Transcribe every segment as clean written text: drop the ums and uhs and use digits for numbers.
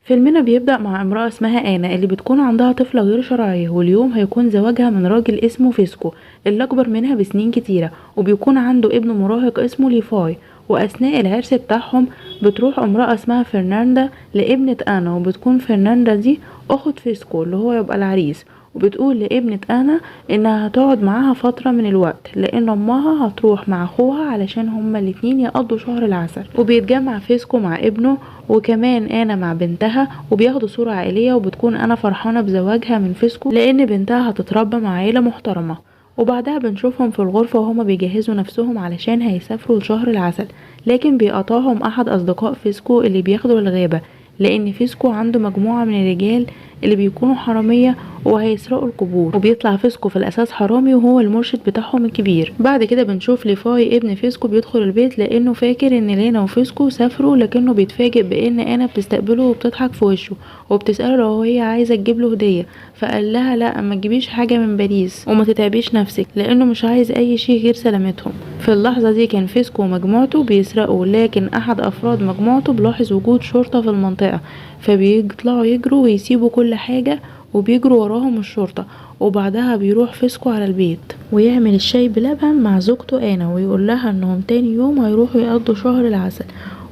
فيلمنا بيبدأ مع امرأة اسمها آنا اللي بتكون عندها طفلة غير شرعية، واليوم هيكون زواجها من راجل اسمه فيسكو اللي أكبر منها بسنين كتيرة، وبيكون عنده ابن مراهق اسمه ليفاي. وأثناء العرس بتاعهم بتروح امرأة اسمها فرناندا لابنة آنا، وبتكون فرناندا دي أخت فيسكو اللي هو يبقى العريس، وبتقول لابنة آنا إنها هتقعد معاها فترة من الوقت لأن أمها هتروح مع أخوها علشان هما الاتنين يقضوا شهر العسل. وبيتجمع فيسكو مع ابنه وكمان انا مع بنتها، وبياخدوا صورة عائلية، وبتكون انا فرحانة بزواجها من فيسكو لان بنتها هتتربى مع عيلة محترمة. وبعدها بنشوفهم في الغرفة وهما بيجهزوا نفسهم علشان هيسافروا لشهر العسل، لكن بيقطعهم احد اصدقاء فيسكو اللي بياخدوا الغابة لان فيسكو عنده مجموعة من الرجال اللي بيكونوا حرامية وهيسرقوا القبور، وبيطلع فيسكو في الاساس حرامي وهو المرشد بتاعهم الكبير. بعد كده بنشوف ليفاي ابن فيسكو بيدخل البيت لانه فاكر ان لينا وفيسكو سافروا، لكنه بيتفاجئ بان انا بتستقبله وبتضحك في وشه وبتساله لو هي عايزه تجيب له هديه، فقال لها لا ما تجيبيش حاجه من باريس وما تتعبيش نفسك لانه مش عايز اي شيء غير سلامتهم. في اللحظه دي كان فيسكو ومجموعته بيسرقوا، لكن احد افراد مجموعته بيلاحظ وجود شرطه في المنطقه، فبيطلعوا يجروا ويسيبوا كل حاجه وبيجروا وراهم الشرطة. وبعدها بيروح فيسكو على البيت ويعمل الشاي بلبن مع زوجته آنا، ويقول لها انهم تاني يوم هيروحوا يقضوا شهر العسل.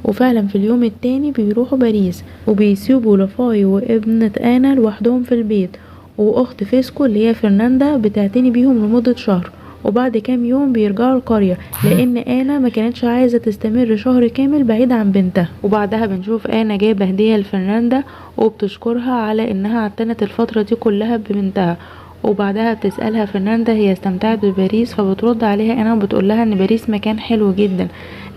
وفعلا في اليوم التاني بيروحوا باريس وبيسيبوا لافاي وابنة آنا لوحدهم في البيت، واخت فيسكو اللي هي فرناندا بتعتني بيهم لمدة شهر. وبعد كام يوم بيرجعوا القرية لان آنا ما كانتش عايزة تستمر شهر كامل بعيد عن بنتها. وبعدها بنشوف آنا جايبة هدية لفرناندا وبتشكرها على انها اعتنت الفترة دي كلها ببنتها. وبعدها بتسألها فرناندا هي استمتعت بباريس، فبترد عليها انا وبتقول لها ان باريس مكان حلو جدا،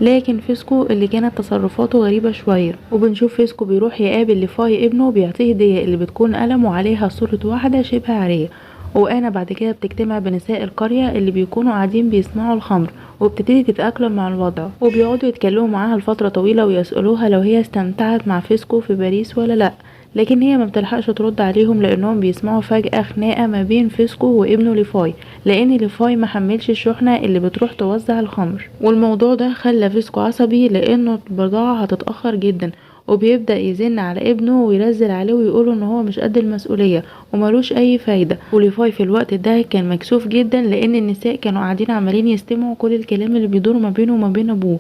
لكن فيسكو اللي كانت تصرفاته غريبة شوية. وبنشوف فيسكو بيروح يقابل ليفاي ابنه وبيعطيه هدية اللي بتكون قلم وعليها صورة واحدة شبه عارية. وانا بعد كده بتجتمع بنساء القرية اللي بيكونوا قاعدين بيسمعوا الخمر، وبتبتدي تتأقلم مع الوضع وبيقعدوا يتكلموا معاها لفترة طويلة ويسألوها لو هي استمتعت مع فيسكو في باريس ولا لا، لكن هي ما بتلحقش ترد عليهم لانهم بيسمعوا فجأة خناقة ما بين فيسكو وابنه ليفاي، لان ليفاي ما حملش الشحنة اللي بتروح توزع الخمر. والموضوع ده خلى فيسكو عصبي لانه البضاعة هتتأخر جدا، وبيبدأ يزن على ابنه ويرزل عليه ويقوله ان هو مش قد المسؤولية وملوش اي فايدة. وليفاي في الوقت ده كان مكسوف جدا لان النساء كانوا قاعدين عمالين يستمعوا كل الكلام اللي بيدور ما بينه وما بين ابوه.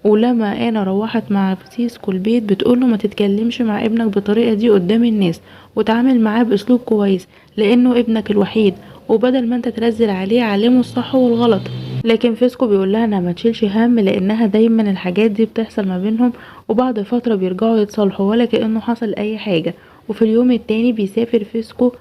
ولما انا روحت مع سيسكو البيت بتقوله ما تتكلمش مع ابنك بالطريقة دي قدام الناس، وتعامل معاه باسلوب كويس لانه ابنك الوحيد، وبدل ما انت تنزل عليه علمه الصح والغلط. لكن فيسكو بيقول لها انها ما تشيلش هم لانها دايما الحاجات دي بتحصل ما بينهم، وبعد فترة بيرجعوا يتصالحوا ولا كأنه حصل اي حاجة. وفي اليوم التاني بيسافر فيسكو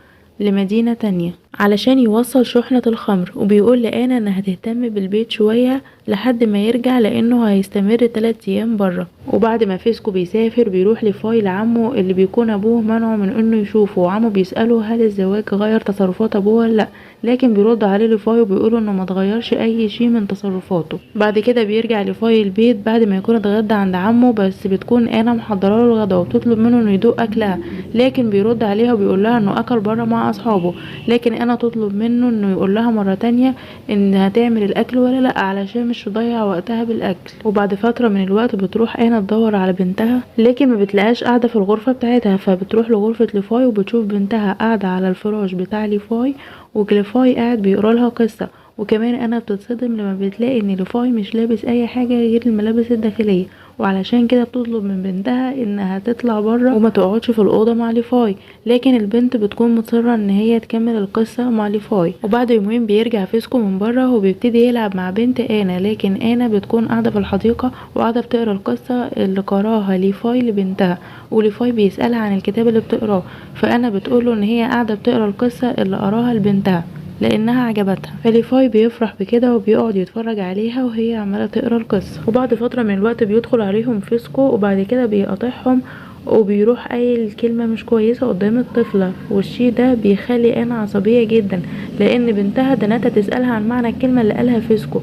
لمدينة تانية علشان يوصل شحنة الخمر، وبيقول لآنا انها تهتم بالبيت شوية لحد ما يرجع لانه هيستمر 3 ايام برا. وبعد ما فيسكو بيسافر بيروح لفاي لعمه اللي بيكون ابوه منعه من انه يشوفه، وعمه بيسأله هل الزواج غير تصرفات ابوه ولا لا، لكن بيرد عليه لفاي وبيقوله انه ما تغيرش اي شيء من تصرفاته. بعد كده بيرجع لفاي البيت بعد ما يكون اتغدى عند عمه، بس بتكون انا محضره له الغدا وبتطلب منه انه يدوق اكلها، لكن بيرد عليها وبيقول لها انه اكل بره مع اصحابه، لكن انا تطلب منه انه يقول لها مره تانية انها تعمل الاكل ولا لا علشان مش تضيع وقتها بالاكل. وبعد فتره من الوقت بتروح انا تدور على بنتها لكن ما بتلاقيهاش قاعده في الغرفه بتاعتها، فبتروح لغرفه ليفاي وبتشوف بنتها قاعده على الفراش بتاع ليفاي، وليفاي قاعد بيقرا لها قصه. وكمان انا بتتصدم لما بتلاقي ان ليفاي مش لابس اي حاجه غير الملابس الداخليه، وعلشان كده بتطلب من بنتها انها تطلع بره وما تقعدش في الاوضه مع ليفاي، لكن البنت بتكون مصره ان هي تكمل القصه مع ليفاي. وبعد يومين بيرجع فيسكو من بره وبيبتدي يلعب مع بنت انا، لكن انا بتكون قاعده في الحديقه وقاعده بتقرا القصه اللي قراها ليفاي لبنتها، وليفاي بيسالها عن الكتاب اللي بتقراه، فانا بتقوله ان هي قاعده بتقرا القصه اللي قراها لبنتها لانها عجبتها. فليفاي بيفرح بكده وبيقعد يتفرج عليها وهي عماله تقرا القصه. وبعد فتره من الوقت بيدخل عليهم فيسكو وبعد كده بيقاطعهم وبيروح قايل كلمه مش كويسه قدام الطفله، والشي ده بيخلي انا عصبيه جدا لان بنتها دنتها تسالها عن معنى الكلمه اللي قالها فيسكو.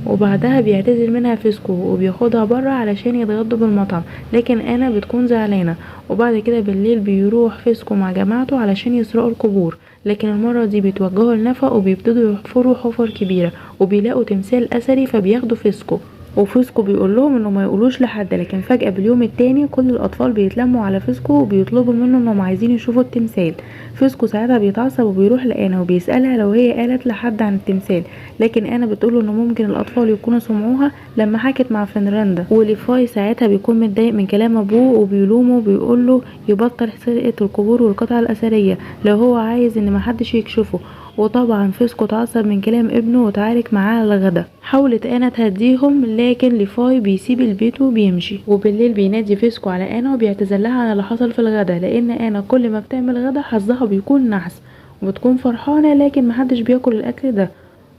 وبعدها بيعتذر منها فيسكو وبياخدها بره علشان يتغدوا بالمطعم، لكن انا بتكون زعلانه. وبعد كده بالليل بيروح فيسكو مع جماعته علشان يسرقوا القبور، لكن المره دي بيتوجهوا لنفق وبيبتدوا يحفروا حفر كبيره وبيلاقوا تمثال اثري فبياخدوا فيسكو. وفيسكو بيقول لهم انه ما يقولوش لحد. لكن فجأة باليوم التاني كل الاطفال بيتلموا على فيسكو وبيطلبوا منه انهم عايزين يشوفوا التمثال. فيسكو ساعتها بيتعصب وبيروح لآنا وبيسألها لو هي قالت لحد عن التمثال، لكن آنا بتقوله انه ممكن الاطفال يكونوا سمعوها لما حكت مع فنراندا. وليفاي ساعتها بيكون متضايق من كلام ابوه وبيلومه وبيقوله يبطل سرقة القبور والقطع الاثرية لو هو عايز ان محدش يكشفه. وطبعا فيسكو اتعصب من كلام ابنه وتعارك معاه على الغدا. حاولت آنا تهديهم لكن ليفاي بيسيب البيت وبيمشي. وبالليل بينادي فيسكو على آنا وبيعتذر لها عن اللي حصل في الغدا، لان آنا كل ما بتعمل غدا حظها بيكون نحس وبتكون فرحانة لكن محدش بياكل الاكل ده.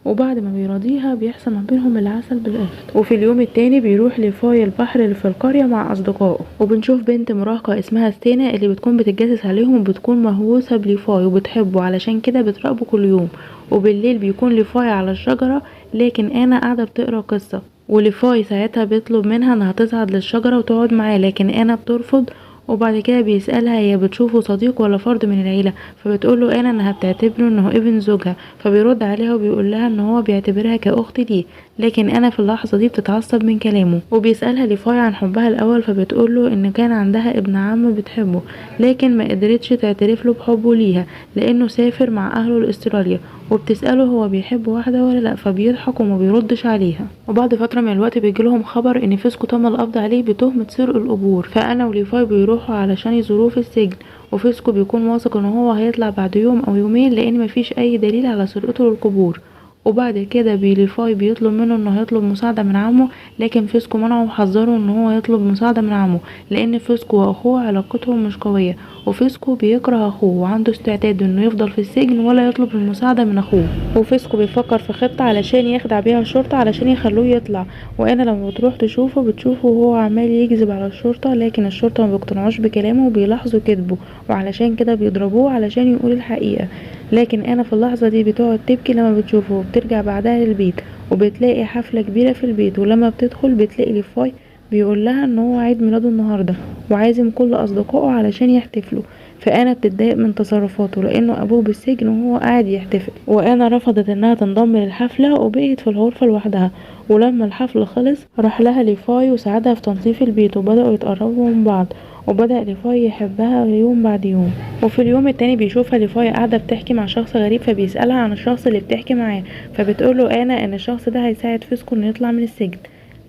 وبعد ما بيراضيها بيحصل ما بينهم العسل بالقشطة. وفي اليوم التاني بيروح ليفاي البحر اللي في القرية مع اصدقائه، وبنشوف بنت مراهقة اسمها ستينا اللي بتكون بتتجسس عليهم وبتكون مهووسة بليفاي وبتحبه، علشان كده بتراقبه كل يوم. وبالليل بيكون ليفاي على الشجرة لكن آنا قاعدة بتقرا قصة، وليفاي ساعتها بيطلب منها انها تصعد للشجرة وتقعد معاه لكن آنا بترفض. وبعد كده بيسألها هي بتشوفه صديق ولا فرد من العيلة، فبتقوله آنا انها بتعتبره انه ابن زوجها، فبيرد عليها وبيقول لها ان هو بيعتبرها كأخت ليه. لكن آنا في اللحظة دي بتتعصب من كلامه، وبيسألها ليفاي عن حبها الاول، فبتقوله ان كان عندها ابن عم بتحبه لكن ما قدرتش تعترف له بحبه ليها لانه سافر مع اهله لاستراليا. وبتسأله هو بيحب واحدة ولا لا، فبيضحك وما بيردش عليها. وبعد فترة من الوقت بيجيلهم خبر ان فيسكو تم القبض عليه بتهمة سرقة القبور، فأنا وليفاي بيروحوا علشان يزوروه في السجن. وفيسكو بيكون واثق ان هو هيطلع بعد يوم او يومين لان مفيش اي دليل على سرقته للقبور. وبعد كده ليفاي بيطلب منه انه هيطلب مساعدة من عمه، لكن فيسكو منعه وحذره ان هو يطلب مساعدة من عمه لان فيسكو واخوه علاقتهم مش قوية، وفيسكو بيكره اخوه وعنده استعداد انه يفضل في السجن ولا يطلب المساعدة من اخوه. وفيسكو بيفكر في خطة علشان يخدع بيها الشرطة علشان يخلوه يطلع. وانا لما بتروح تشوفه بتشوفه وهو عمال يكذب على الشرطة، لكن الشرطة ما بيقتنعوش بكلامه وبيلاحظوا كذبه، وعلشان كده بيضربوه علشان يقول الحقيقة. لكن انا في اللحظة دي بتقعد تبكي لما بتشوفه، وبترجع بعدها للبيت وبتلاقي حفلة كبيرة في البيت. ولما بتدخل بتلاقي ليفاي بيقول لها ان هو عيد ميلاده النهاردة وعازم كل اصدقائه علشان يحتفلوا. فانا بتتضايق من تصرفاته لانه ابوه بالسجن وهو قاعد يحتفل، وانا رفضت انها تنضم للحفلة وبقيت في الغرفة لوحدها. ولما الحفل خلص راح لها ليفاي وساعدها في تنظيف البيت وبدأوا يتقربوا من بعض، وبدأ ليفاي يحبها يوم بعد يوم. وفي اليوم التاني بيشوفها ليفاي قاعدة بتحكي مع شخص غريب، فبيسألها عن الشخص اللي بتحكي معاه، فبتقوله انا ان الشخص ده هيساعد فيسكو انه يطلع من السجن.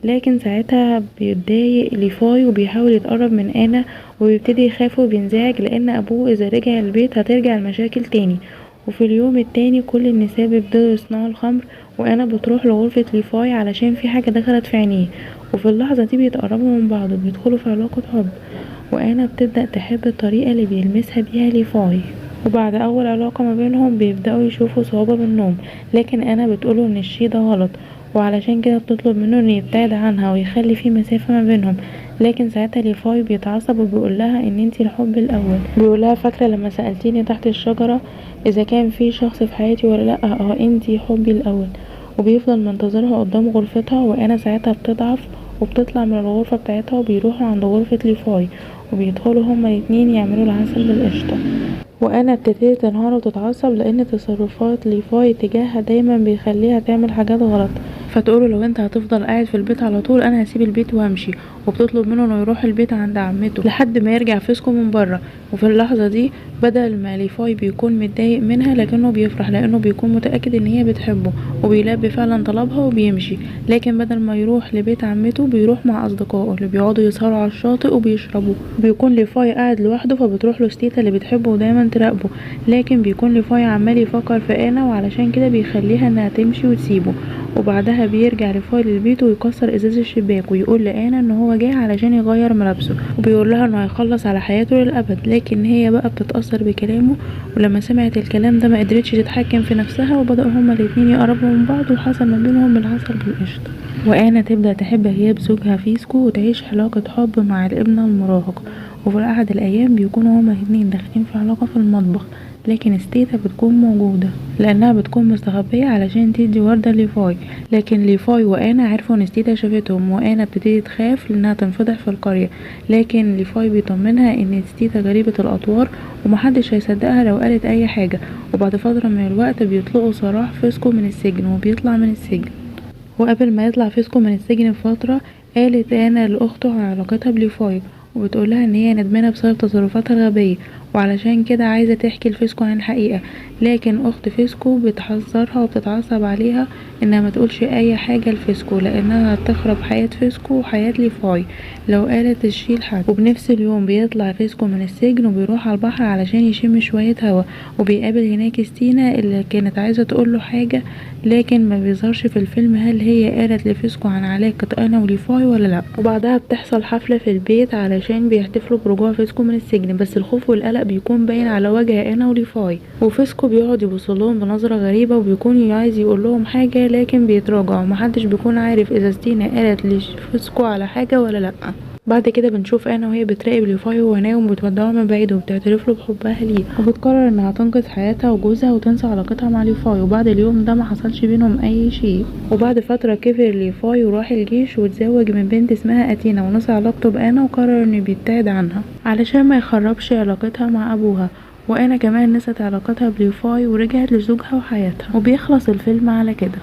لكن ساعتها بيتضايق ليفاي وبيحاول يتقرب من آنا وبيبتدي يخاف وبينزعج لان ابوه اذا رجع البيت هترجع المشاكل تاني. وفي اليوم التاني كل النساء بيبدأوا يصنعوا الخمر، وانا بتروح لغرفة ليفاي علشان في حاجة دخلت في عينيه. وفي اللحظة دي بيتقربوا من بعض وبيدخلوا في علاقة حب، وانا بتبدأ تحب الطريقة اللي بيلمسها بيها ليفاي. وبعد اول علاقة ما بينهم بيبدأوا يشوفوا صعوبة بالنوم، لكن انا بتقوله ان الشي ده غلط، وعلشان كده بتطلب منه انه يبتعد عنها ويخلي في مسافة ما بينهم. لكن ساعتها ليفاي بيتعصب وبيقول لها ان انتي الحب الاول. بيقول لها فاكرة لما سألتيني تحت الشجرة اذا كان في شخص في حياتي ولا لا؟ انتي حبي الاول. وبيفضل منتظرها قدام غرفتها، وانا ساعتها بتضعف وبتطلع من الغرفة بتاعتها وبيروحوا عند غرفة ليفاي وبيدخلوا هما الاتنين يعملوا العسل بالقشطة. وانا بتبتدي تنهار وتتعصب لان تصرفات ليفاي تجاهها دايما بيخليها تعمل حاجات غلط، فتقوله لو انت هتفضل قاعد في البيت على طول انا هسيب البيت وامشي. وبتطلب منه انه يروح البيت عند عمته لحد ما يرجع فيسكو من بره. وفي اللحظه دي بدل ما ليفاي بيكون متضايق منها لكنه بيفرح لانه بيكون متاكد ان هي بتحبه وبيلبي فعلا طلبها وبيمشي. لكن بدل ما يروح لبيت عمته بيروح مع اصدقائه اللي بيقعدوا يسهروا على الشاطئ وبيشربوا. بيكون ليفاي قاعد لوحده فبتروح له ستيتا اللي بتحبه ودايما تراقبه، لكن بيكون ليفاي عمال يفكر في آنا وعلشان كده بيخليها انها تمشي وتسيبه. وبعدها بيرجع ليفاي للبيت ويكسر ازاز الشباك ويقول لآنا ان هو جاي علشان يغير ملابسه، وبيقول لها انه هيخلص على حياته للابد. لكن هي بقى بتتأثر بكلامه، ولما سمعت الكلام ده ما قدرتش تتحكم في نفسها وبدأوا هما الاتنين يقربوا من بعض وحصل ما بينهم العسل بالقشطة. وآنا تبدأ تحب غياب زوجها فيسكو وتعيش علاقة حب مع الابن المراهق. وفي أحد الأيام بيكونوا هما الاتنين داخلين في علاقة في المطبخ، لكن ستيتا بتكون موجودة لأنها بتكون مستخبية علشان تدي وردة ليفاي. لكن ليفاي وآنا عرفوا ان ستيتا شافتهم، وآنا بتبتدي تخاف لأنها تنفضح في القرية. لكن ليفاي بيطمنها ان ستيتا غريبة الأطوار ومحدش هيصدقها لو قالت أي حاجة. وبعد فترة من الوقت بيطلقوا سراح فيسكو من السجن وبيطلع من السجن. وقبل ما يطلع فيسكو من السجن بفترة قالت انا لاخته على علاقتها بليفاي، وبتقولها ان هي ندمانة بسبب تصرفاتها الغبية، وعلشان كده عايزة تحكي لفيسكو عن الحقيقة. لكن اخت فيسكو بتحذرها وبتتعصب عليها انها ما تقولش اي حاجة لفيسكو، لانها هتخرب حياة فيسكو وحياة ليفاي لو قالت تشيل حد. وبنفس اليوم بيطلع فيسكو من السجن وبيروح على البحر علشان يشم شوية هوا، وبيقابل هناك ستينا اللي كانت عايزة تقوله حاجة، لكن ما بيظهرش في الفيلم هل هي قالت لفيسكو عن علاقة انا وليفاي ولا لا. وبعدها بتحصل حفلة في البيت علشان بيحتفلوا برجوع فيسكو من السجن، بس الخوف والقلق بيكون باين على وجه انا وليفاي، وفيسكو بيقعد يبصلهم بنظرة غريبة وبيكون عايز يقول لهم حاجة لكن بيتراجع، ومحدش بيكون عارف اذا ستينا قالت لفيسكو على حاجة ولا لا. بعد كده بنشوف انا وهي بتراقب ليفاي وهو نايم وبتودعه من بعيد وبتعترف له بحبها ليه، وبتقرر انها تنقذ حياتها وجوزها وتنسى علاقتها مع ليفاي. وبعد اليوم ده ما حصلش بينهم اي شيء. وبعد فترة كبر ليفاي وراح الجيش واتزوج من بنت اسمها اتينا، ونسى علاقته بانا وقرر انه بيبتعد عنها علشان ما يخربش علاقتها مع ابوها. وانا كمان نست علاقتها بليفاي ورجعت لزوجها وحياتها. وبيخلص الفيلم على كده.